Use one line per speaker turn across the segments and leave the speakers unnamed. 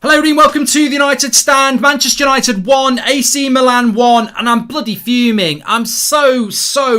Hello everybody, welcome to the United Stand. Manchester United 1, AC Milan 1, and I'm bloody fuming. I'm so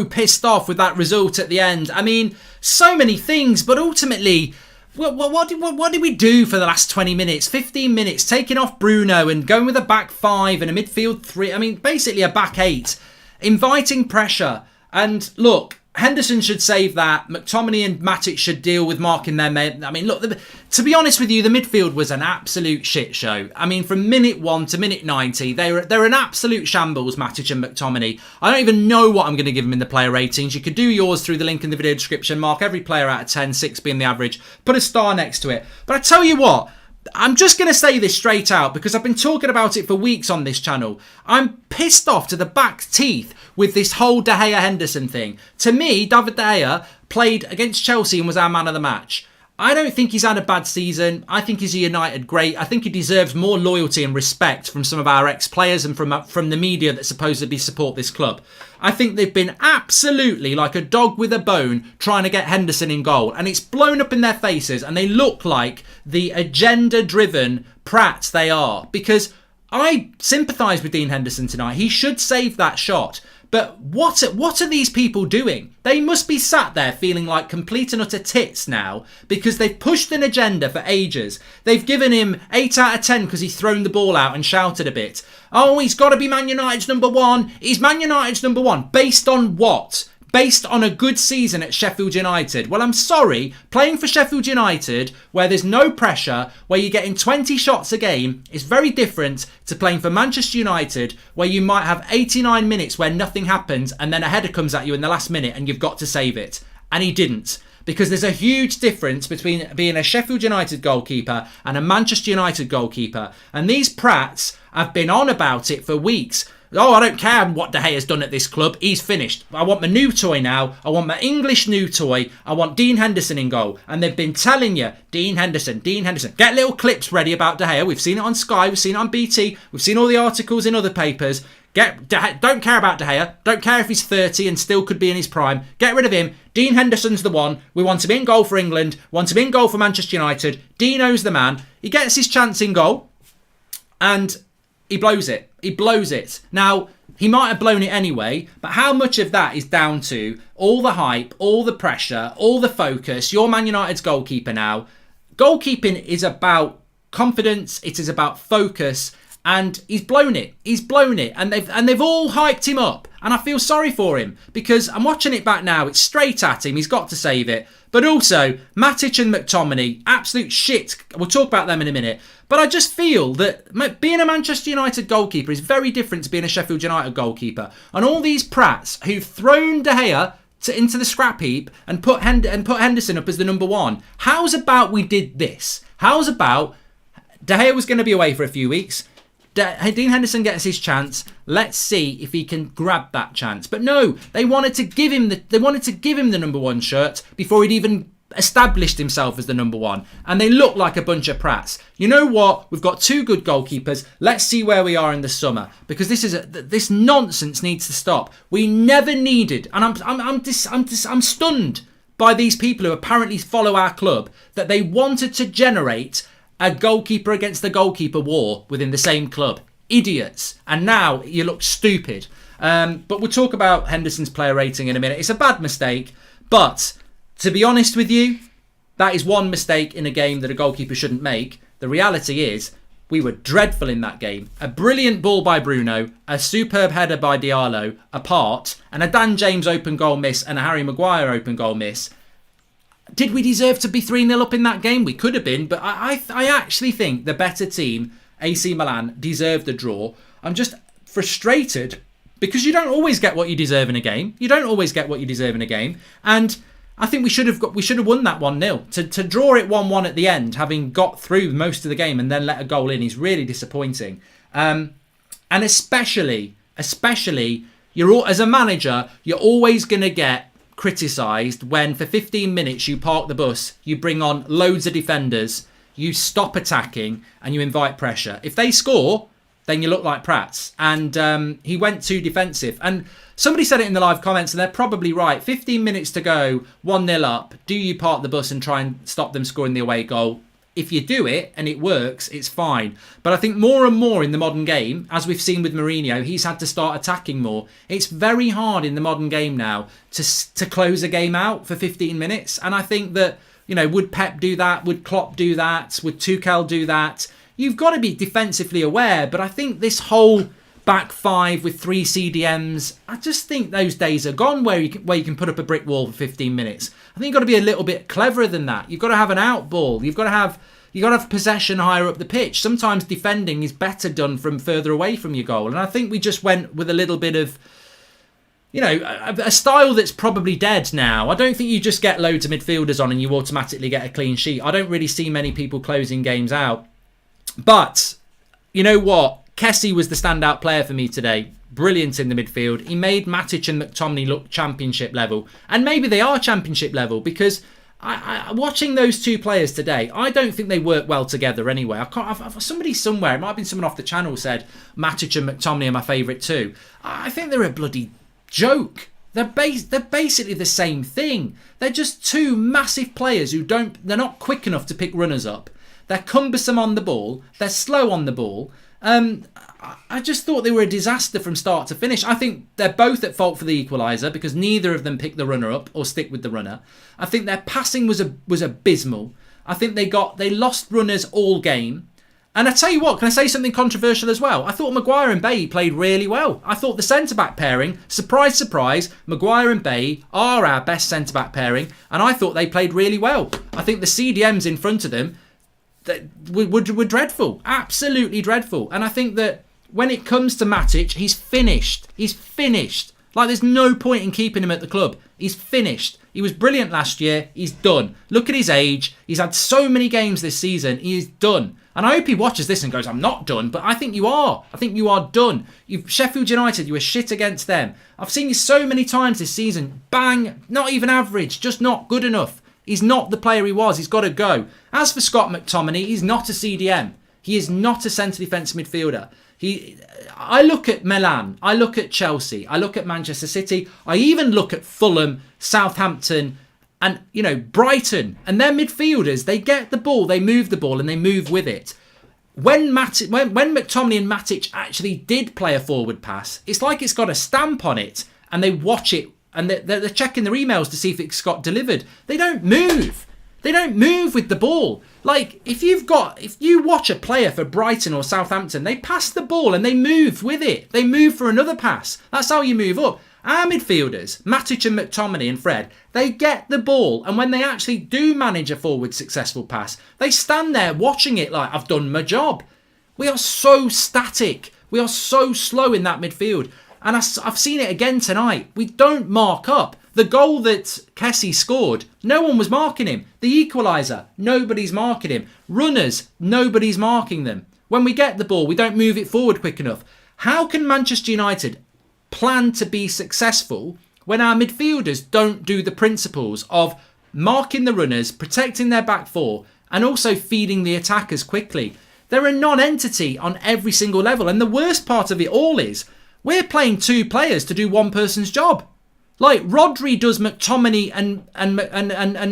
pissed off with that result at the end. I mean, so many things, but ultimately, what did we do for the last 20 minutes, 15 minutes, taking off Bruno and going with a back five and a midfield three? I mean, basically a back eight, inviting pressure. And look, Henderson should save that. McTominay and Matic should deal with marking their men. I mean, look, to be honest with you, the midfield was an absolute shit show. I mean, from minute 1 to minute 90, they're an absolute shambles, Matic and McTominay. I don't even know what I'm going to give them in the player ratings. You could do yours through the link in the video description. Mark every player out of 10, 6 being the average. Put a star next to it. But I tell you what, I'm just going to say this straight out because I've been talking about it for weeks on this channel. I'm pissed off to the back teeth with this whole De Gea Henderson thing. To me, David De Gea played against Chelsea and was our man of the match. I don't think he's had a bad season. I think he's a United great. I think he deserves more loyalty and respect from some of our ex-players and from the media that supposedly support this club. I think they've been absolutely like a dog with a bone trying to get Henderson in goal. And it's blown up in their faces and they look like the agenda-driven prats they are. Because I sympathise with Dean Henderson tonight. He should save that shot. But what are these people doing? They must be sat there feeling like complete and utter tits now because they've pushed an agenda for ages. They've given him 8 out of 10 because he's thrown the ball out and shouted a bit. Oh, he's got to be Man United's number one. He's Man United's number one. Based on what? Based on a good season at Sheffield United. Well, I'm sorry, playing for Sheffield United, where there's no pressure, where you're getting 20 shots a game, is very different to playing for Manchester United, where you might have 89 minutes where nothing happens, and then a header comes at you in the last minute, and you've got to save it. And he didn't. Because there's a huge difference between being a Sheffield United goalkeeper and a Manchester United goalkeeper. And these prats have been on about it for weeks. Oh, I don't care what De Gea's done at this club. He's finished. I want my new toy now. I want my English new toy. I want Dean Henderson in goal. And they've been telling you, Dean Henderson, Dean Henderson. Get little clips ready about De Gea. We've seen it on Sky. We've seen it on BT. We've seen all the articles in other papers. Don't care about De Gea. Don't care if he's 30 and still could be in his prime. Get rid of him. Dean Henderson's the one. We want him in goal for England. Want him in goal for Manchester United. Dino's the man. He gets his chance in goal. And he blows it. He blows it. Now, he might have blown it anyway, but how much of that is down to all the hype, all the pressure, all the focus? You're Man United's goalkeeper now. Goalkeeping is about confidence. It is about focus. And he's blown it. He's blown it. And they've all hyped him up. And I feel sorry for him because I'm watching it back now. It's straight at him. He's got to save it. But also, Matic and McTominay, absolute shit. We'll talk about them in a minute. But I just feel that being a Manchester United goalkeeper is very different to being a Sheffield United goalkeeper. And all these prats who've thrown De Gea into the scrap heap and put Henderson up as the number one. How's about we did this? How's about De Gea was going to be away for a few weeks. Dean Henderson gets his chance. Let's see if he can grab that chance. But no, they wanted to give him the number one shirt before he'd even established himself as the number one. And they look like a bunch of prats. You know what? We've got two good goalkeepers. Let's see where we are in the summer because this nonsense needs to stop. We never needed, and I'm stunned by these people who apparently follow our club that they wanted to generate a goalkeeper against the goalkeeper war within the same club. Idiots. And now you look stupid. But we'll talk about Henderson's player rating in a minute. It's a bad mistake. But to be honest with you, that is one mistake in a game that a goalkeeper shouldn't make. The reality is we were dreadful in that game. A brilliant ball by Bruno, a superb header by Diallo apart, and a Dan James open goal miss and a Harry Maguire open goal miss. Did we deserve to be 3-0 up in that game? We could have been, but I actually think the better team, AC Milan, deserved the draw. I'm just frustrated because you don't always get what you deserve in a game. You don't always get what you deserve in a game. And I think we should have won that 1-0. To draw it 1-1 at the end, having got through most of the game and then let a goal in, is really disappointing. And especially, as a manager, you're always going to get criticised when for 15 minutes you park the bus, you bring on loads of defenders, you stop attacking and you invite pressure. If they score, then you look like prats. And he went too defensive. And somebody said it in the live comments and they're probably right. 15 minutes to go, 1-0 up. Do you park the bus and try and stop them scoring the away goal? if you do it and it works, it's fine. But I think more and more in the modern game, as we've seen with Mourinho, he's had to start attacking more. It's very hard in the modern game now to close a game out for 15 minutes. And I think that, would Pep do that? Would Klopp do that? Would Tuchel do that? You've got to be defensively aware. But I think this whole back five with 3 CDMs, I just think those days are gone where you can put up a brick wall for 15 minutes. I think you've got to be a little bit cleverer than that. You've got to have an out ball. You've got to have possession higher up the pitch. Sometimes defending is better done from further away from your goal. And I think we just went with a little bit of, a style that's probably dead now. I don't think you just get loads of midfielders on and you automatically get a clean sheet. I don't really see many people closing games out. But, you know what? Kessie was the standout player for me today. Brilliant in the midfield. He made Matic and McTominay look championship level. And maybe they are championship level because watching those two players today, I don't think they work well together anyway. Somebody somewhere, it might have been someone off the channel, said Matic and McTominay are my favourite too. I think they're a bloody joke. They're basically the same thing. They're just two massive players they're not quick enough to pick runners up. They're cumbersome on the ball. They're slow on the ball. I just thought they were a disaster from start to finish. I think they're both at fault for the equaliser because neither of them picked the runner up or stick with the runner. I think their passing was abysmal. I think they lost runners all game. And I tell you what, can I say something controversial as well? I thought Maguire and Bailly played really well. I thought the centre-back pairing, surprise, surprise, Maguire and Bailly are our best centre-back pairing. And I thought they played really well. I think the CDMs in front of them were dreadful. Absolutely dreadful. And I think that when it comes to Matic, he's finished. He's finished. Like, there's no point in keeping him at the club. He's finished. He was brilliant last year. He's done. Look at his age. He's had so many games this season. He is done. And I hope he watches this and goes, I'm not done. But I think you are. I think you are done. Sheffield United, you were shit against them. I've seen you so many times this season. Bang. Not even average. Just not good enough. He's not the player he was. He's got to go. As for Scott McTominay, he's not a CDM. He is not a centre defence midfielder. I look at Milan. I look at Chelsea. I look at Manchester City. I even look at Fulham, Southampton, and Brighton. And their midfielders, they get the ball, they move the ball, and they move with it. When McTominay and Matic actually did play a forward pass, it's like it's got a stamp on it, and they watch it. And they're checking their emails to see if it's got delivered. They don't move. They don't move with the ball. Like, if you watch a player for Brighton or Southampton, they pass the ball and they move with it. They move for another pass. That's how you move up. Our midfielders, Matic and McTominay and Fred, they get the ball. And when they actually do manage a forward successful pass, they stand there watching it like, I've done my job. We are so static. We are so slow in that midfield. And I've seen it again tonight. We don't mark up. The goal that Kessie scored, no one was marking him. The equaliser, nobody's marking him. Runners, nobody's marking them. When we get the ball, we don't move it forward quick enough. How can Manchester United plan to be successful when our midfielders don't do the principles of marking the runners, protecting their back four, and also feeding the attackers quickly? They're a non-entity on every single level. And the worst part of it all is we're playing two players to do one person's job. Like, Rodri does McTominay and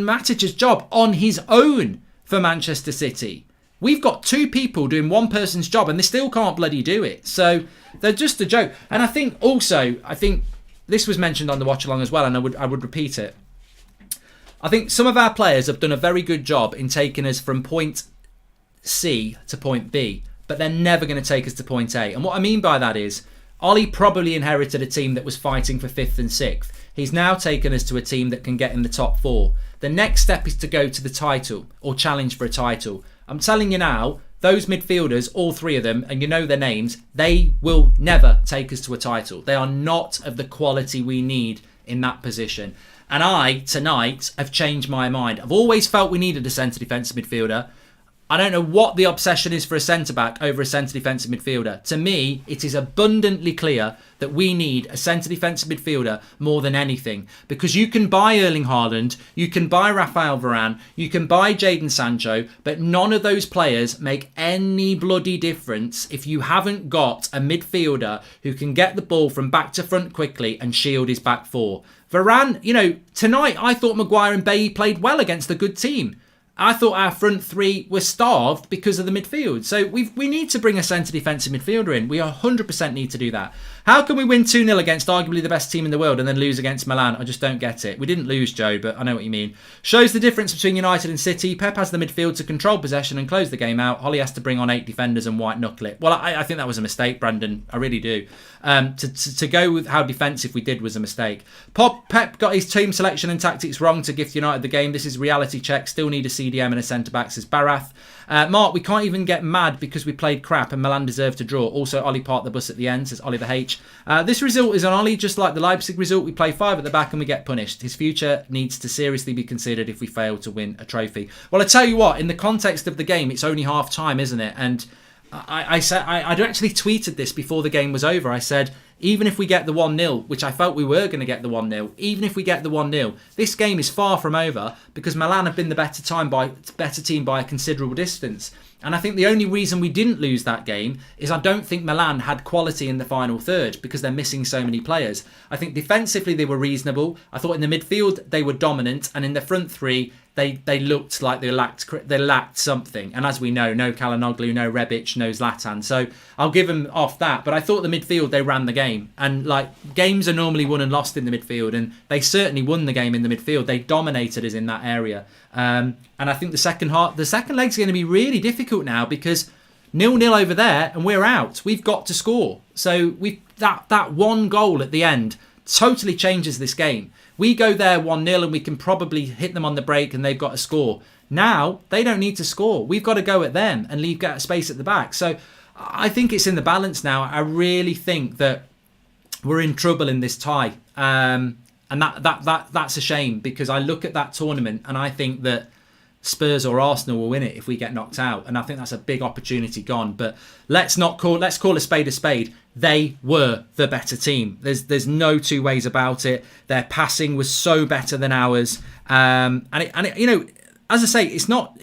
Matic's job on his own for Manchester City. We've got two people doing one person's job and they still can't bloody do it. So they're just a joke. And I think this was mentioned on the watch along as well, and I would repeat it. I think some of our players have done a very good job in taking us from point C to point B, but they're never going to take us to point A. And what I mean by that is, Ollie probably inherited a team that was fighting for 5th and 6th. He's now taken us to a team that can get in the top 4. The next step is to go to the title or challenge for a title. I'm telling you now, those midfielders, all 3 of them, and you know their names, they will never take us to a title. They are not of the quality we need in that position. And I, tonight, have changed my mind. I've always felt we needed a centre defensive midfielder. I don't know what the obsession is for a centre-back over a centre defensive midfielder. To me, it is abundantly clear that we need a centre defensive midfielder more than anything. Because you can buy Erling Haaland, you can buy Rafael Varane, you can buy Jadon Sancho, but none of those players make any bloody difference if you haven't got a midfielder who can get the ball from back to front quickly and shield his back four. Varane, tonight I thought Maguire and Bailly played well against a good team. I thought our front three were starved because of the midfield. So we need to bring a centre defensive midfielder in. We 100% need to do that. How can we win 2-0 against arguably the best team in the world and then lose against Milan? I just don't get it. We didn't lose, Joe, but I know what you mean. Shows the difference between United and City. Pep has the midfield to control possession and close the game out. Holly has to bring on 8 defenders and white knuckle it. Well, I think that was a mistake, Brandon. I really do. To go with how defensive we did was a mistake. Pep got his team selection and tactics wrong to gift United the game. This is reality check. Still need a CDM and a centre-back, says Barath. Mark, we can't even get mad because we played crap and Milan deserved to draw. Also, Ollie parked the bus at the end, says Oliver H. This result is on Ollie, just like the Leipzig result. We play 5 at the back and we get punished. His future needs to seriously be considered if we fail to win a trophy. Well, I tell you what, in the context of the game, it's only half time, isn't it? And I said I'd actually tweeted this before the game was over. I said, even if we get the 1-0, which I felt we were going to get the 1-0, even if we get the 1-0, this game is far from over because Milan have been the better team by a considerable distance. And I think the only reason we didn't lose that game is I don't think Milan had quality in the final third because they're missing so many players. I think defensively they were reasonable. I thought in the midfield they were dominant, and in the front three they looked like they lacked something. And as we know, no Kalinoglu, no Rebic, no Zlatan. So I'll give them off that. But I thought the midfield, they ran the game. And like, games are normally won and lost in the midfield, and they certainly won the game in the midfield. They dominated us in that area. And I think the second leg's going to be really difficult now because 0-0 over there and we're out. We've got to score. So that one goal at the end totally changes this game. We go there 1-0 and we can probably hit them on the break and they've got to score. Now, they don't need to score. We've got to go at them and leave space at the back. So I think it's in the balance now. I really think that we're in trouble in this tie. And that's a shame because I look at that tournament and I think that Spurs or Arsenal will win it if we get knocked out, and I think that's a big opportunity gone. But let's call a spade a spade. They were the better team. There's no two ways about it. Their passing was so better than ours, and it, you know, as I say, it's not.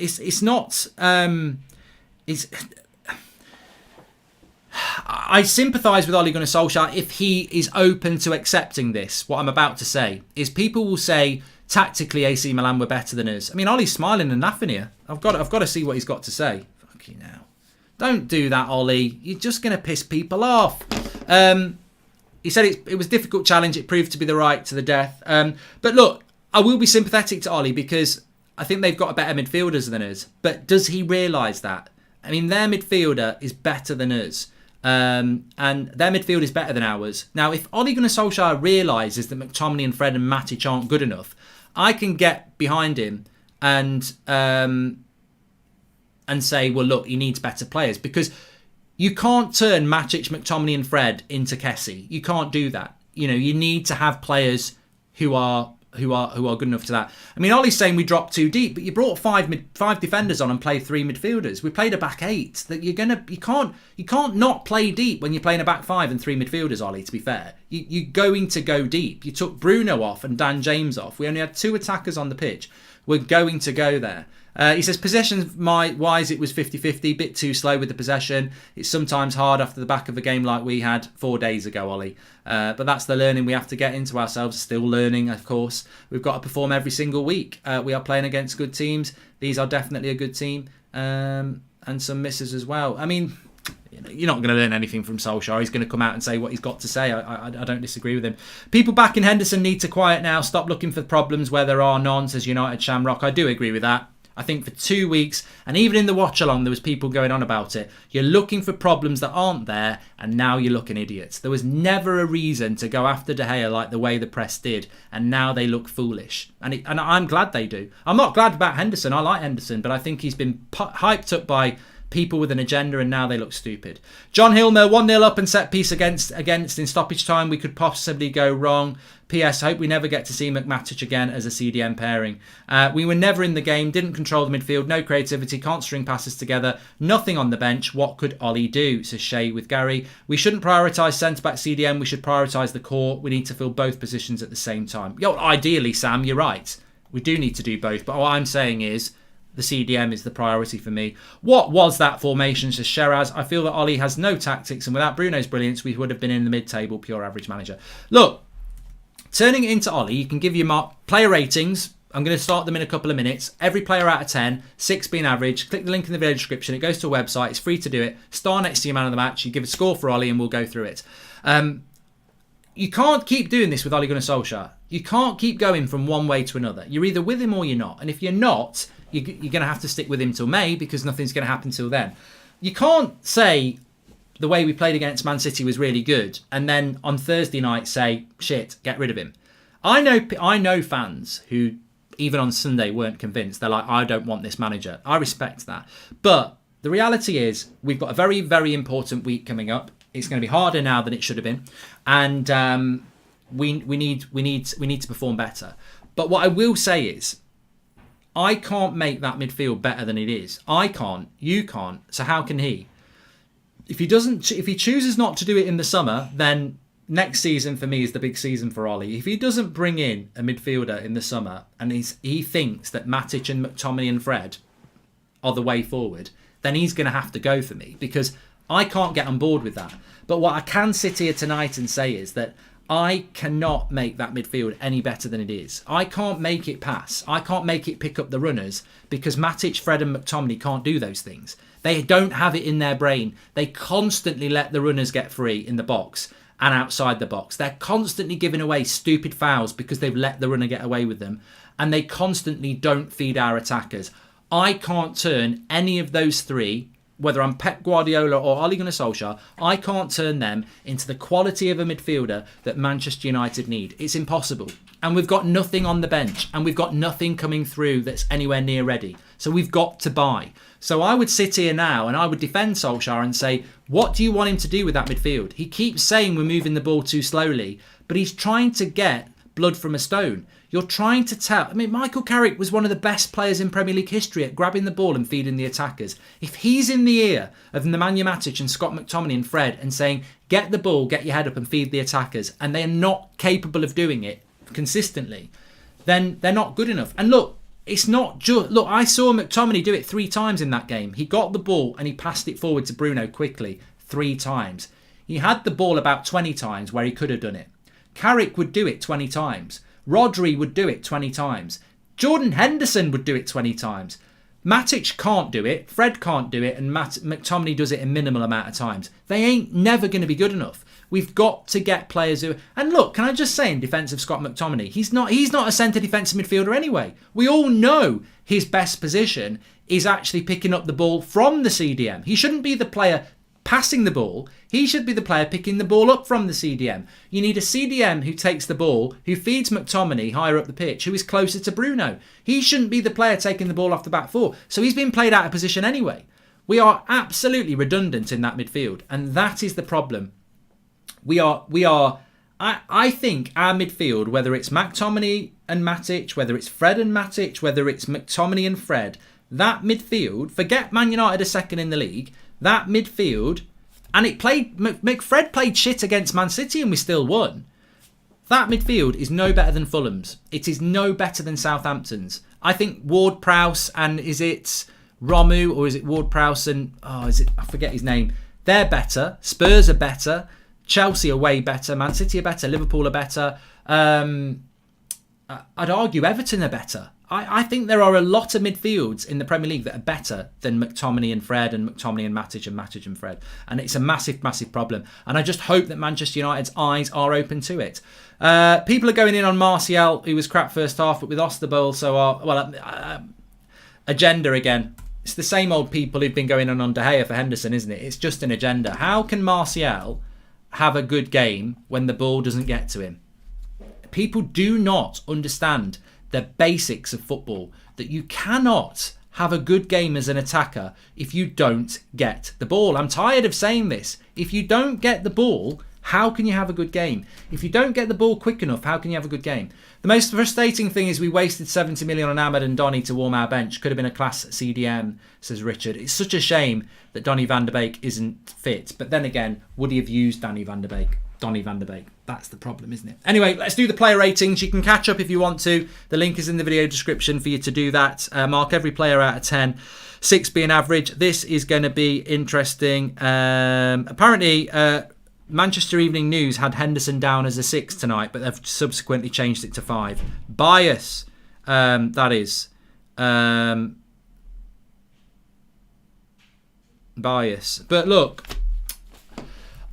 I sympathise with Ole Gunnar Solskjaer if he is open to accepting this. What I'm about to say is people will say tactically AC Milan were better than us. I mean, Ollie's smiling and laughing here. I've got to see what he's got to say. Fuck you now. Don't do that, Ollie. You're just going to piss people off. He said it was a difficult challenge. It proved to be the right to the death. But look, I will be sympathetic to Ollie because I think they've got better midfielders than us. But does he realise that? I mean, their midfielder is better than us. And their midfield is better than ours. Now, if Ole Gunnar Solskjaer realises that McTominay and Fred and Matic aren't good enough, I can get behind him and say, well, look, he needs better players because you can't turn Matic, McTominay and Fred into Kessie. You can't do that. You know, you need to have players who are good enough to that. I mean, Ollie's saying we dropped too deep, but you brought five defenders on and played 3 midfielders. We played a back 8. That you can't not play deep when you're playing a back 5 and 3 midfielders, Ollie, to be fair. You're going to go deep. You took Bruno off and Dan James off. We only had 2 attackers on the pitch. We're going to go there. He says, possession-wise, it was 50-50, bit too slow with the possession. It's sometimes hard after the back of a game like we had 4 days ago, Ollie. But that's the learning we have to get into ourselves. Still learning, of course. We've got to perform every single week. We are playing against good teams. These are definitely a good team. And some misses as well. I mean, you're not going to learn anything from Solskjaer. He's going to come out and say what he's got to say. I don't disagree with him. People back in Henderson need to quiet now. Stop looking for problems where there are none, says United Shamrock. I do agree with that. I think for 2 weeks, and even in the watch-along, there was people going on about it. You're looking for problems that aren't there, and now you're looking idiots. There was never a reason to go after De Gea like the way the press did, and now they look foolish. And I'm glad they do. I'm not glad about Henderson. I like Henderson, but I think he's been hyped up by people with an agenda, and now they look stupid. John Hilmer, 1-0 up and set piece against in stoppage time. We could possibly go wrong. P.S. Hope we never get to see McMatic again as a CDM pairing. We were never in the game, didn't control the midfield, no creativity, can't string passes together, nothing on the bench. What could Ollie do? Says Shay with Gary. We shouldn't prioritise centre-back CDM, we should prioritise the core. We need to fill both positions at the same time. Ideally, Sam, you're right. We do need to do both, but what I'm saying is the CDM is the priority for me. What was that formation, says Sheraz? I feel that Ollie has no tactics, and without Bruno's brilliance, we would have been in the mid-table, pure average manager. Look, turning it into Ollie, you can give your player ratings. I'm going to start them in a couple of minutes. Every player out of 10, 6 being average. Click the link in the video description. It goes to a website. It's free to do it. Star next to your man of the match. You give a score for Ole and we'll go through it. You can't keep doing this with Ole Gunnar Solskjaer. You can't keep going from one way to another. You're either with him or you're not. And if you're not, you're going to have to stick with him till May because nothing's going to happen till then. You can't say the way we played against Man City was really good and then on Thursday night say, shit, get rid of him. I know fans who even on Sunday weren't convinced. They're like, I don't want this manager. I respect that. But the reality is we've got a very, very important week coming up. It's going to be harder now than it should have been. And we need to perform better. But what I will say is I can't make that midfield better than it is. I can't. You can't. So how can he? If he chooses not to do it in the summer, then next season for me is the big season for Ole. If he doesn't bring in a midfielder in the summer and he thinks that Matic and McTominay and Fred are the way forward, then he's going to have to go for me because I can't get on board with that. But what I can sit here tonight and say is that I cannot make that midfield any better than it is. I can't make it pass. I can't make it pick up the runners because Matic, Fred and McTominay can't do those things. They don't have it in their brain. They constantly let the runners get free in the box and outside the box. They're constantly giving away stupid fouls because they've let the runner get away with them. And they constantly don't feed our attackers. I can't turn any of those three, whether I'm Pep Guardiola or Ole Gunnar Solskjaer, I can't turn them into the quality of a midfielder that Manchester United need. It's impossible. And we've got nothing on the bench. And we've got nothing coming through that's anywhere near ready. So we've got to buy. So I would sit here now and I would defend Solskjaer and say, what do you want him to do with that midfield? He keeps saying we're moving the ball too slowly, but he's trying to get blood from a stone. You're trying to tell... I mean, Michael Carrick was one of the best players in Premier League history at grabbing the ball and feeding the attackers. If he's in the ear of Nemanja Matic and Scott McTominay and Fred and saying, get the ball, get your head up and feed the attackers, and they're not capable of doing it consistently, then they're not good enough. And look, it's not just... Look, I saw McTominay do it 3 times in that game. He got the ball and he passed it forward to Bruno quickly 3 times. He had the ball about 20 times where he could have done it. Carrick would do it 20 times. Rodri would do it 20 times. Jordan Henderson would do it 20 times. Matic can't do it. Fred can't do it. And McTominay does it a minimal amount of times. They ain't never going to be good enough. We've got to get players who... And look, can I just say in defence of Scott McTominay, he's not a centre defensive midfielder anyway. We all know his best position is actually picking up the ball from the CDM. He shouldn't be the player passing the ball. He should be the player picking the ball up from the CDM. You need a CDM who takes the ball, who feeds McTominay higher up the pitch, who is closer to Bruno. He shouldn't be the player taking the ball off the back 4. So he's been played out of position anyway. We are absolutely redundant in that midfield, and that is the problem. I think our midfield, whether it's McTominay and Matic, whether it's Fred and Matic, whether it's McTominay and Fred, that midfield, forget Man United are second in the league, that midfield, and Fred played shit against Man City and we still won. That midfield is no better than Fulham's. It is no better than Southampton's. I think Ward-Prowse and is it Romu or is it Ward-Prowse and, I forget his name. They're better. Spurs are better. Chelsea are way better. Man City are better. Liverpool are better. I'd argue Everton are better. I think there are a lot of midfields in the Premier League that are better than McTominay and Fred and McTominay and Matic and Fred. And it's a massive, massive problem. And I just hope that Manchester United's eyes are open to it. People are going in on Martial, who was crap first half, but with Osterbold, agenda again. It's the same old people who've been going on De Gea for Henderson, isn't it? It's just an agenda. How can Martial have a good game when the ball doesn't get to him? People do not understand the basics of football, that you cannot have a good game as an attacker if you don't get the ball. I'm tired of saying this. If you don't get the ball, how can you have a good game? If you don't get the ball quick enough, how can you have a good game? The most frustrating thing is we wasted 70 million on Ahmed and Donny to warm our bench. Could have been a class CDM, says Richard. It's such a shame that Donny van der Beek isn't fit. But then again, would he have used Donny van der Beek? That's the problem, isn't it? Anyway, let's do the player ratings. You can catch up if you want to. The link is in the video description for you to do that. Mark every player out of 10. 6 being average. This is going to be interesting. Apparently, Manchester Evening News had Henderson down as a 6 tonight, but they've subsequently changed it to 5. Bias. That is. Bias. But look,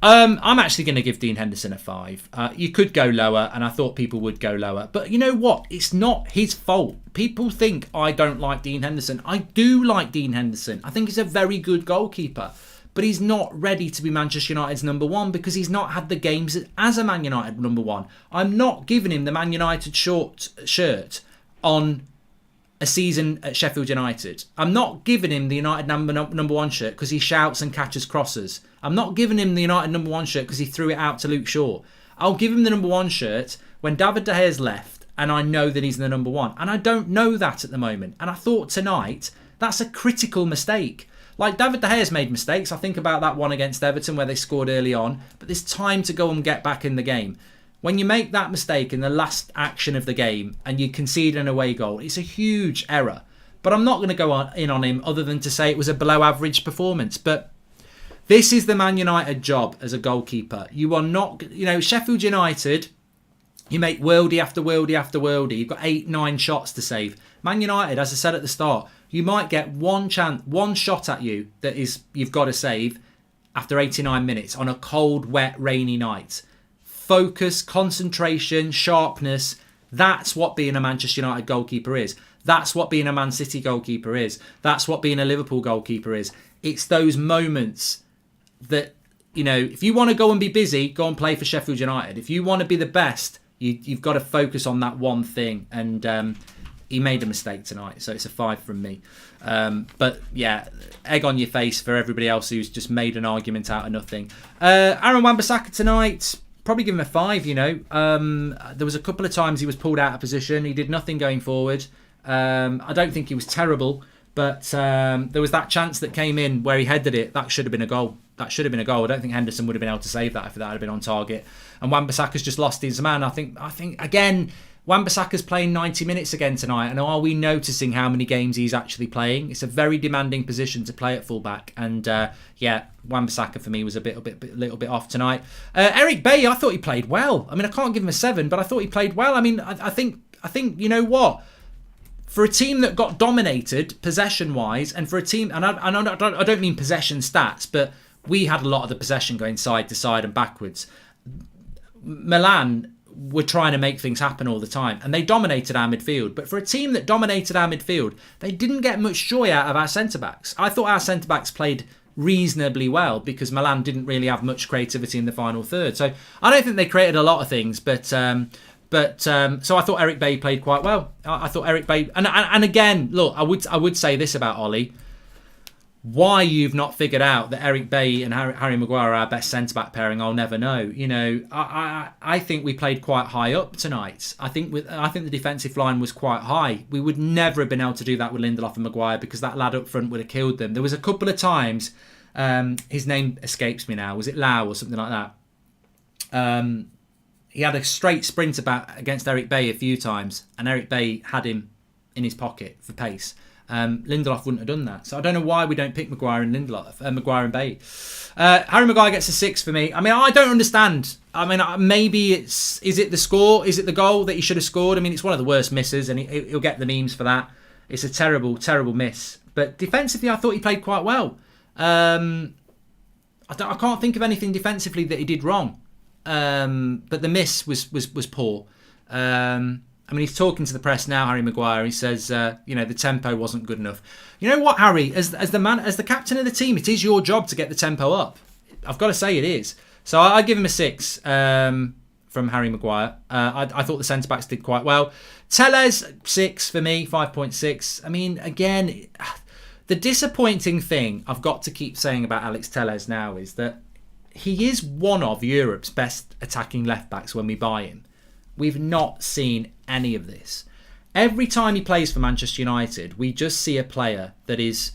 I'm actually going to give Dean Henderson a 5. You could go lower, and I thought people would go lower. But you know what? It's not his fault. People think I don't like Dean Henderson. I do like Dean Henderson. I think he's a very good goalkeeper. But he's not ready to be Manchester United's number one because he's not had the games as a Man United number one. I'm not giving him the Man United shirt on a season at Sheffield United. I'm not giving him the United number one shirt because he shouts and catches crosses. I'm not giving him the United number one shirt because he threw it out to Luke Shaw. I'll give him the number one shirt when David De Gea's left and I know that he's the number one. And I don't know that at the moment. And I thought tonight, that's a critical mistake. Like, David De Gea's made mistakes. I think about that one against Everton where they scored early on. But there's time to go and get back in the game. When you make that mistake in the last action of the game and you concede an away goal, it's a huge error. But I'm not going to go in on him other than to say it was a below average performance. But this is the Man United job as a goalkeeper. You are not, Sheffield United, you make worldie after worldie after worldie. You've got 8-9 shots to save. Man United, as I said at the start, you might get one shot at you that is you've got to save after 89 minutes on a cold, wet, rainy night. Focus, concentration, sharpness. That's what being a Manchester United goalkeeper is. That's what being a Man City goalkeeper is. That's what being a Liverpool goalkeeper is. It's those moments that, if you want to go and be busy, go and play for Sheffield United. If you want to be the best, you've got to focus on that one thing. And he made a mistake tonight, so it's a 5 from me. But yeah, egg on your face for everybody else who's just made an argument out of nothing. Aaron Wan-Bissaka tonight, probably give him a 5, There was a couple of times he was pulled out of position. He did nothing going forward. I don't think he was terrible, but there was that chance that came in where he headed it. That should have been a goal. I don't think Henderson would have been able to save that if that had been on target. And Wan-Bissaka's just lost his man. I think again, Wan-Bissaka's playing 90 minutes again tonight. And are we noticing how many games he's actually playing? It's a very demanding position to play at fullback. And Wan-Bissaka for me was a little bit off tonight. Eric Bailly, I thought he played well. I mean, I can't give him a 7, but I thought he played well. I mean, I think you know what? For a team that got dominated possession-wise, and for a team, and I don't mean possession stats, but we had a lot of the possession going side to side and backwards. Milan were trying to make things happen all the time, and they dominated our midfield. But for a team that dominated our midfield, they didn't get much joy out of our centre-backs. I thought our centre-backs played reasonably well because Milan didn't really have much creativity in the final third. So I don't think they created a lot of things, but so I thought Eric Bailly played quite well. I thought Eric Bailly, and again, look, I would say this about Ollie. Why you've not figured out that Eric Bailly and Harry Maguire are our best centre-back pairing, I'll never know. I think we played quite high up tonight. I think the defensive line was quite high. We would never have been able to do that with Lindelof and Maguire because that lad up front would have killed them. There was a couple of times, his name escapes me now. Was it Lau or something like that? He had a straight sprint against Eric Bailly a few times, and Eric Bailly had him in his pocket for pace. Lindelof wouldn't have done that. So I don't know why we don't pick Maguire and Bailly. Harry Maguire gets a 6 for me. I mean, I don't understand. I mean, maybe is it the score? Is it the goal that he should have scored? I mean, it's one of the worst misses, and he'll get the memes for that. It's a terrible, terrible miss. But defensively, I thought he played quite well. I can't think of anything defensively that he did wrong. But the miss was poor. I mean, he's talking to the press now, Harry Maguire. He says, the tempo wasn't good enough. You know what, Harry? As the captain of the team, it is your job to get the tempo up. I've got to say it is. So I give him a 6 from Harry Maguire. I thought the centre-backs did quite well. Telles, 6 for me, 5.6. I mean, again, the disappointing thing I've got to keep saying about Alex Telles now is that he is one of Europe's best attacking left-backs when we buy him. We've not seen any of this. Every time he plays for Manchester United, we just see a player that is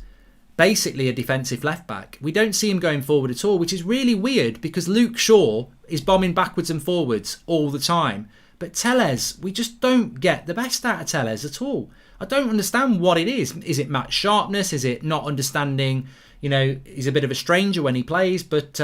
basically a defensive left-back. We don't see him going forward at all, which is really weird because Luke Shaw is bombing backwards and forwards all the time. But Telles, we just don't get the best out of Telles at all. I don't understand what it is. Is it match sharpness? Is it not understanding, he's a bit of a stranger when he plays? But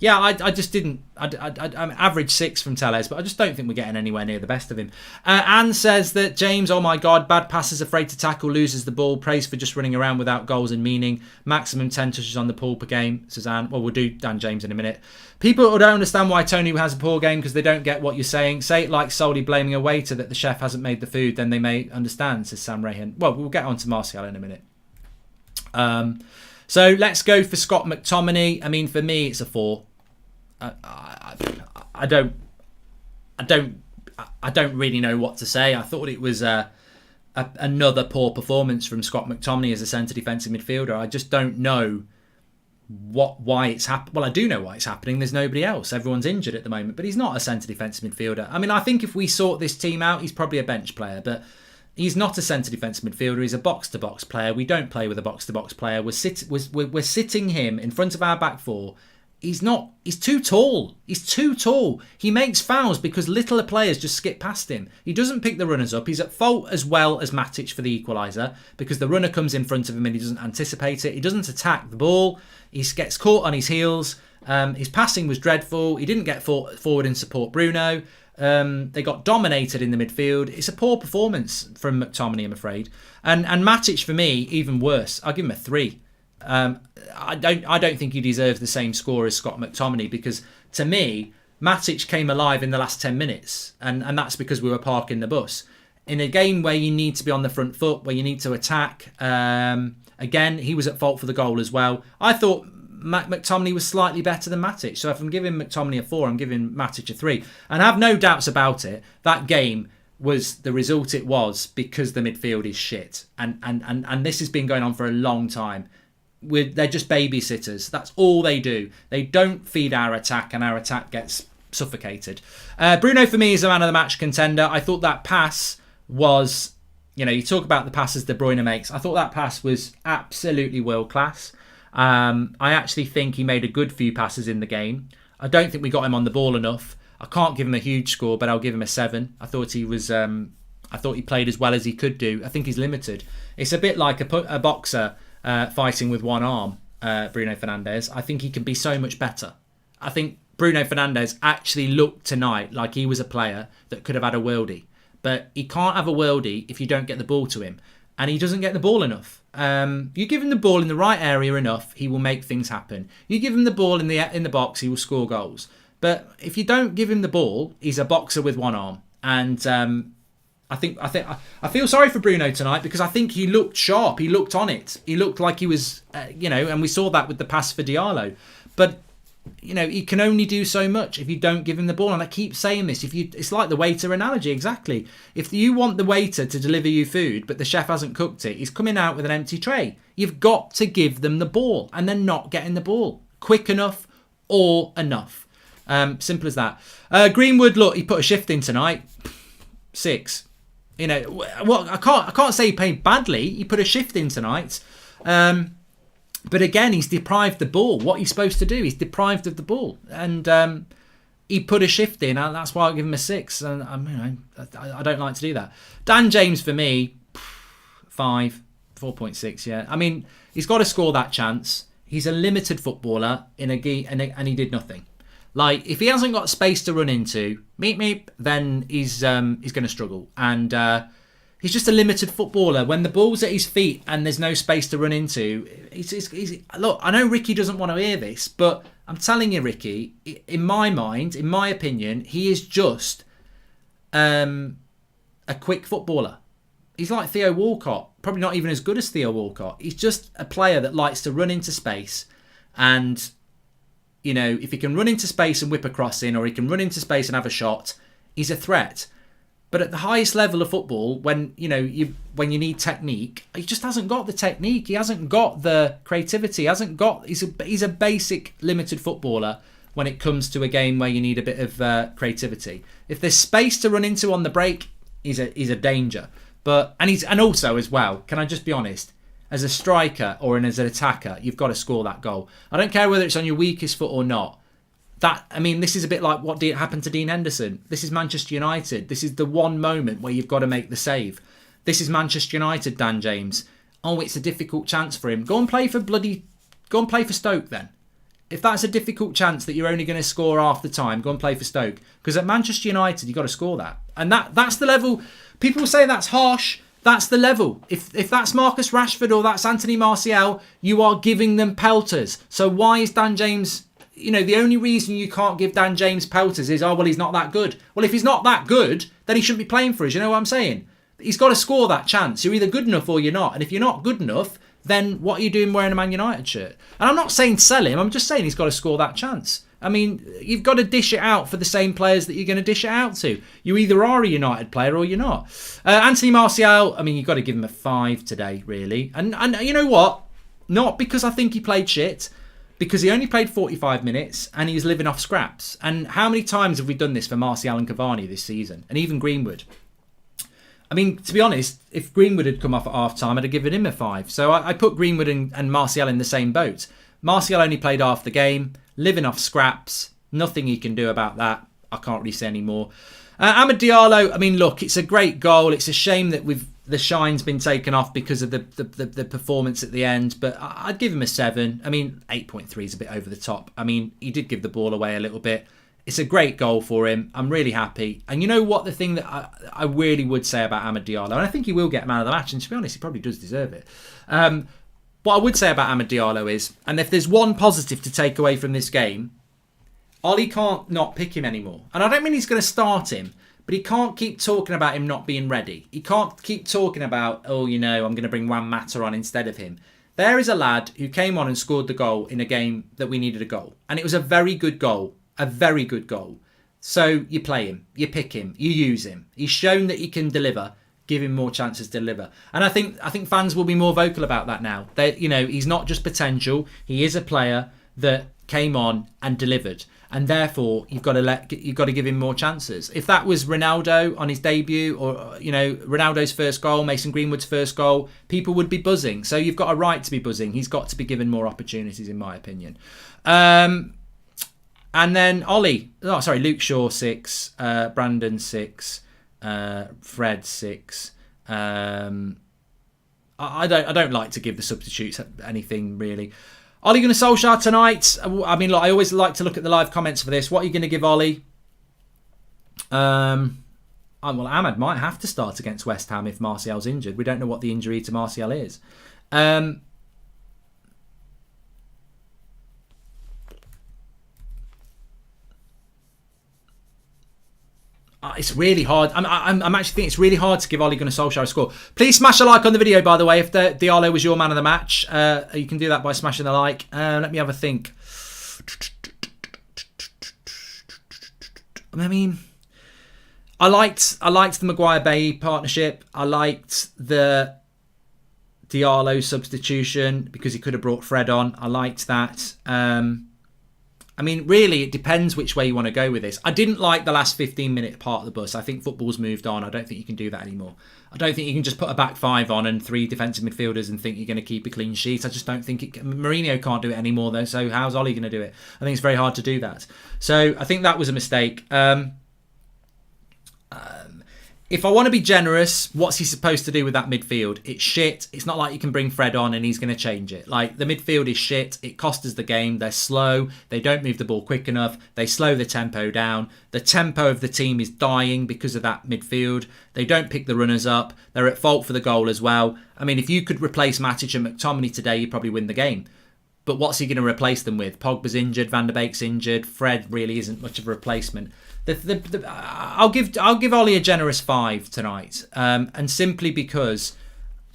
Yeah, I just didn't. I'm average 6 from Telles, but I just don't think we're getting anywhere near the best of him. Anne says that James, oh my God, bad passes, afraid to tackle, loses the ball, praise for just running around without goals and meaning. Maximum 10 touches on the ball per game, says Anne. Well, we'll do Dan James in a minute. People don't understand why Tony has a poor game because they don't get what you're saying. Say it like solely blaming a waiter that the chef hasn't made the food, then they may understand, says Sam Rahan. Well, we'll get on to Martial in a minute. So let's go for Scott McTominay. I mean, for me, it's a 4. I don't really know what to say. I thought it was another poor performance from Scott McTominay as a centre defensive midfielder. I just don't know why it's happening. Well, I do know why it's happening. There's nobody else. Everyone's injured at the moment, but he's not a centre defensive midfielder. I mean, I think if we sort this team out, he's probably a bench player, but he's not a centre defensive midfielder. He's a box-to-box player. We don't play with a box-to-box player. We're sitting him in front of our back four. He's too tall. He's too tall. He makes fouls because littler players just skip past him. He doesn't pick the runners up. He's at fault as well as Matic for the equaliser because the runner comes in front of him and he doesn't anticipate it. He doesn't attack the ball. He gets caught on his heels. His passing was dreadful. He didn't get forward and support Bruno. They got dominated in the midfield. It's a poor performance from McTominay, I'm afraid. And Matic, for me, even worse. I'll give him a 3. I don't think he deserves the same score as Scott McTominay because, to me, Matic came alive in the last 10 minutes. And that's because we were parking the bus. In a game where you need to be on the front foot, where you need to attack, again, he was at fault for the goal as well. I thought McTominay was slightly better than Matic. So if I'm giving McTominay a 4, I'm giving Matic a 3. And I have no doubts about it. That game was the result it was because the midfield is shit. And this has been going on for a long time. They're just babysitters. That's all they do. They don't feed our attack and our attack gets suffocated. Bruno, for me, is a man of the match contender. I thought that pass was, you talk about the passes De Bruyne makes. I thought that pass was absolutely world class. I actually think he made a good few passes in the game. I don't think we got him on the ball enough. I can't give him a huge score, but I'll give him a 7. I thought he was. I thought he played as well as he could do. I think he's limited. It's a bit like a boxer fighting with one arm. Bruno Fernandes. I think he can be so much better. I think Bruno Fernandes actually looked tonight like he was a player that could have had a worldie, but he can't have a worldie if you don't get the ball to him, and he doesn't get the ball enough. You give him the ball in the right area enough, he will make things happen. You give him the ball in the box, he will score goals. But if you don't give him the ball, he's a boxer with one arm. And I feel sorry for Bruno tonight because I think he looked sharp. He looked on it. He looked like he was, and we saw that with the pass for Diallo. But he can only do so much if you don't give him the ball. And I keep saying this. It's like the waiter analogy, exactly. If you want the waiter to deliver you food, but the chef hasn't cooked it, he's coming out with an empty tray. You've got to give them the ball, and they're not getting the ball quick enough or enough. Simple as that. Greenwood, look, he put a shift in tonight. 6. Well, I can't say he played badly. He put a shift in tonight. But again, he's deprived the ball. What he's supposed to do, he's deprived of the ball. And he put a shift in, and that's why I give him a 6. And I don't like to do that. Dan James, for me, 5, 4.6, yeah. I mean, he's got to score that chance. He's a limited footballer, and he did nothing. Like, if he hasn't got space to run into, then he's going to struggle. And he's just a limited footballer. When the ball's at his feet and there's no space to run into, look, I know Ricky doesn't want to hear this, but I'm telling you, Ricky, in my mind, in my opinion, he is just a quick footballer. He's like Theo Walcott, probably not even as good as Theo Walcott. He's just a player that likes to run into space and... if he can run into space and whip a cross in, or he can run into space and have a shot, he's a threat. But at the highest level of football, when you need technique, he just hasn't got the technique. He hasn't got the creativity. He's a basic limited footballer when it comes to a game where you need a bit of creativity. If there's space to run into on the break, he's a danger. And also as well, can I just be honest? As a striker or as an attacker, you've got to score that goal. I don't care whether it's on your weakest foot or not. This is a bit like what happened to Dean Henderson. This is Manchester United. This is the one moment where you've got to make the save. This is Manchester United, Dan James. Oh, it's a difficult chance for him. Go and play for Stoke then. If that's a difficult chance that you're only going to score half the time, go and play for Stoke. Because at Manchester United, you've got to score that. And that's the level. People say that's harsh. That's the level. If that's Marcus Rashford or that's Anthony Martial, you are giving them pelters. So why is Dan James... the only reason you can't give Dan James pelters is, oh, well, he's not that good. Well, if he's not that good, then he shouldn't be playing for us. You know what I'm saying? He's got to score that chance. You're either good enough or you're not. And if you're not good enough, then what are you doing wearing a Man United shirt? And I'm not saying sell him. I'm just saying he's got to score that chance. I mean, you've got to dish it out for the same players that you're going to dish it out to. You either are a United player or you're not. Anthony Martial, I mean, you've got to give him a 5 today, really. And you know what? Not because I think he played shit, because he only played 45 minutes and he was living off scraps. And how many times have we done this for Martial and Cavani this season? And even Greenwood. I mean, to be honest, if Greenwood had come off at half-time, I'd have given him a 5. So I put Greenwood and Martial in the same boat. Martial only played half the game, living off scraps. Nothing he can do about that. I can't really say any more. Amad Diallo, I mean, look, it's a great goal. It's a shame that the shine's been taken off because of the performance at the end. But I'd give him a 7. I mean, 8.3 is a bit over the top. I mean, he did give the ball away a little bit. It's a great goal for him. I'm really happy. And you know what? The thing that I really would say about Amad Diallo, and I think he will get man of the match, and to be honest, he probably does deserve it. What I would say about Amad Diallo is, and if there's one positive to take away from this game, Ole can't not pick him anymore. And I don't mean he's going to start him, but he can't keep talking about him not being ready. He can't keep talking about, oh, I'm going to bring Juan Mata on instead of him. There is a lad who came on and scored the goal in a game that we needed a goal. And it was a very good goal. A very good goal. So you play him, you pick him, you use him. He's shown that he can deliver. Give him more chances to deliver. And I think fans will be more vocal about that now. He's not just potential. He is a player that came on and delivered. And therefore, you've got to give him more chances. If that was Ronaldo on his debut, or Ronaldo's first goal, Mason Greenwood's first goal, people would be buzzing. So you've got a right to be buzzing. He's got to be given more opportunities, in my opinion. And then Luke Shaw 6, Brandon 6, Fred 6. I don't like to give the substitutes anything really. Ole Gunnar Solskjaer tonight. I mean, I always like to look at the live comments for this. What are you going to give Ole? Well, Amad might have to start against West Ham if Martial's injured. We don't know what the injury to Martial is. It's really hard. I'm actually thinking it's really hard to give Ole Gunnar Solskjaer a score. Please smash a like on the video, by the way. If Diallo was your man of the match, you can do that by smashing the like. Let me have a think. I mean, I liked the Maguire-Bailly partnership. I liked the Diallo substitution because he could have brought Fred on. I liked that. I mean, really, it depends which way you want to go with this. I didn't like the last 15-minute part of the bus. I think football's moved on. I don't think you can do that anymore. I don't think you can just put a back 5 on and 3 defensive midfielders and think you're going to keep a clean sheet. I just don't think Mourinho can't do it anymore, though. So how's Ole going to do it? I think it's very hard to do that. So I think that was a mistake. If I want to be generous, what's he supposed to do with that midfield? It's shit. It's not like you can bring Fred on and he's going to change it. Like, the midfield is shit. It cost us the game. They're slow. They don't move the ball quick enough. They slow the tempo down. The tempo of the team is dying because of that midfield. They don't pick the runners up. They're at fault for the goal as well. I mean, if you could replace Matic and McTominay today, you'd probably win the game. But what's he going to replace them with? Pogba's injured. Van der Beek's injured. Fred really isn't much of a replacement. I'll give Ole a generous 5 tonight, and simply because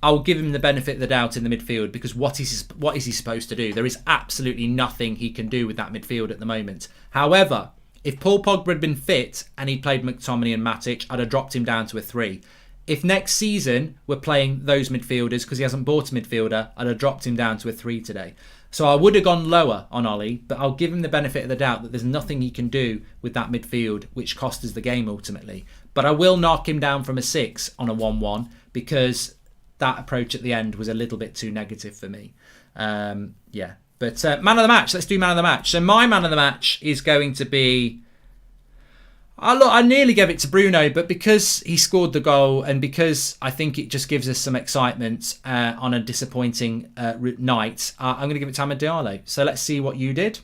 I'll give him the benefit of the doubt in the midfield, because what is he supposed to do? There is absolutely nothing he can do with that midfield at the moment. However, if Paul Pogba had been fit and he played McTominay and Matic, I'd have dropped him down to a 3. If next season we're playing those midfielders because he hasn't bought a midfielder, I'd have dropped him down to a 3 today. So I would have gone lower on Ole, but I'll give him the benefit of the doubt that there's nothing he can do with that midfield, which cost us the game ultimately. But I will knock him down from a 6 on a 1-1 because that approach at the end was a little bit too negative for me. Yeah. But man of the match, let's do man of the match. So my man of the match is going to be... I nearly gave it to Bruno, but because he scored the goal and because I think it just gives us some excitement on a disappointing night, I'm going to give it to Amad Diallo. So let's see what you did.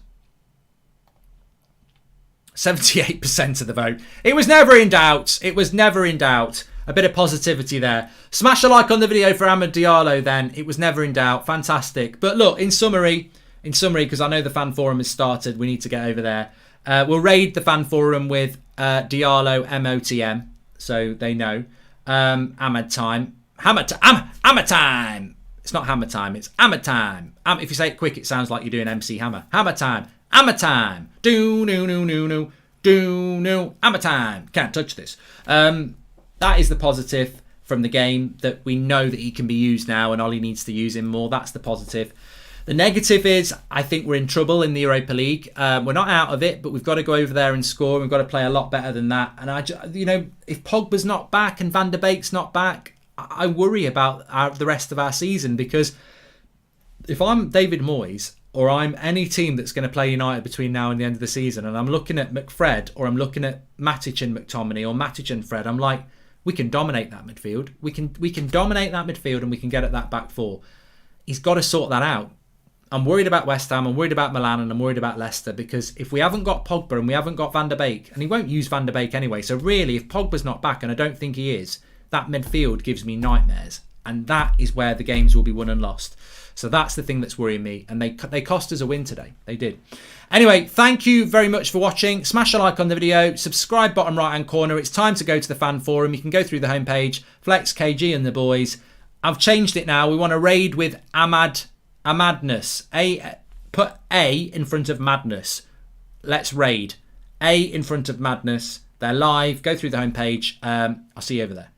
78% of the vote. It was never in doubt. It was never in doubt. A bit of positivity there. Smash a like on the video for Amad Diallo then. It was never in doubt. Fantastic. But look, in summary, because I know the fan forum has started, we need to get over there. We'll raid the fan forum with Diallo MOTM, so they know. Amad time. Hammer time. It's not hammer time, it's Hammer time. If you say it quick, it sounds like you're doing MC Hammer. Hammer time. Hammer time. Do no no no no. Do no. Hammer time. Can't touch this. That is the positive from the game, that we know that he can be used now and Ole needs to use him more. That's the positive. The negative is I think we're in trouble in the Europa League. We're not out of it, but we've got to go over there and score. We've got to play a lot better than that. And if Pogba's not back and Van der Beek's not back, I worry about the rest of our season, because if I'm David Moyes or I'm any team that's going to play United between now and the end of the season, and I'm looking at McFred or I'm looking at Matic and McTominay or Matic and Fred, I'm like, we can dominate that midfield. We can dominate that midfield and we can get at that back four. He's got to sort that out. I'm worried about West Ham, I'm worried about Milan, and I'm worried about Leicester, because if we haven't got Pogba and we haven't got Van der Beek, and he won't use Van der Beek anyway, so really if Pogba's not back, and I don't think he is, that midfield gives me nightmares, and that is where the games will be won and lost. So that's the thing that's worrying me, and they cost us a win today. They did. Anyway, thank you very much for watching. Smash a like on the video, subscribe bottom right hand corner. It's time to go to the fan forum. You can go through the homepage, Flex, KG and the boys. I've changed it now. We want to raid with Amadness. Put A in front of Madness. Let's raid. A in front of Madness. They're live. Go through the homepage. I'll see you over there.